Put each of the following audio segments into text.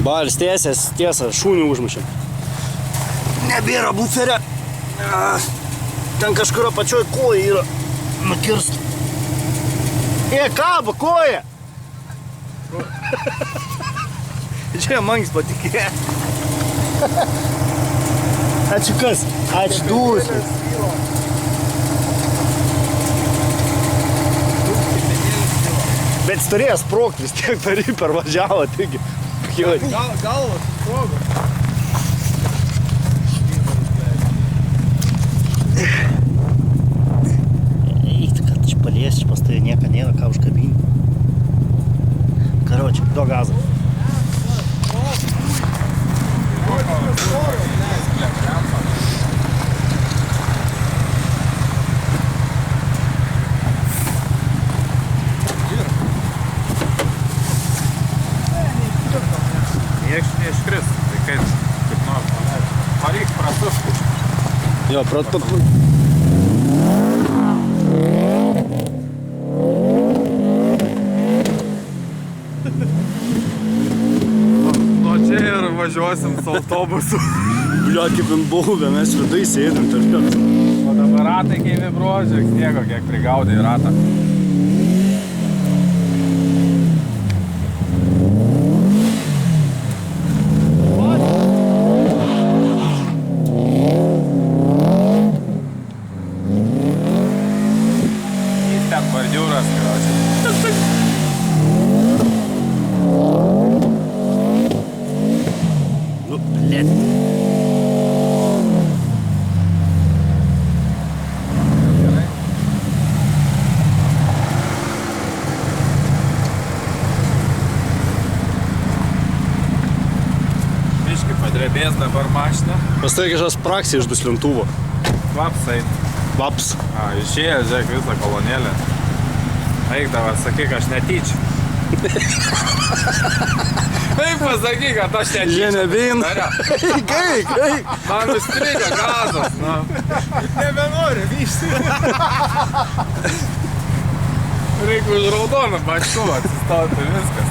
Balis tiesa, šūnį užmušėm. Nebėra buferė. Ten kažkurio pačioj koja yra nukirsta. Kabo koja! Čia mangis patikė. Ačiū kas? Ačiū dūsis. Bet jis turėjo sprogt, vis tiek pervažiavo, taigi. Galvas sprogo. Eik, kad čia paliesi, pas tai nieko nėra, ką užkabinti. Karočiui, do gazo. Nieks neiškris, tai kaip nors paleidžiu. Pareik prasušti. Jo, Nuo čia ir važiuosim su autobusu. Blia, kaip buvę, mes vidai sėdėm tarp. O dabar ratai kaip vibruoja, žiūrėk sniego, kiek prigaudai ratą. Ten bordiūras, karočiui. Nu, blėt. Gerai. Biškai padrebės dabar mašina. Pastai kažkas praksė iš duslintuvo. Kvapsai. Vaps. Išėjo, žiūrėk, visą kolonėlę. Eik dabar, sakyk, aš netyčia. Eik pasakyk, kad aš netyčia. Ženebin. Eik. Man užstrigo gazas, nu. Nebenori vyšti. Reikia už raudoną bačkuvą atsistoti, viskas.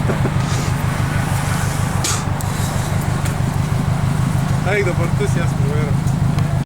Eik dabar tu sės pavairo.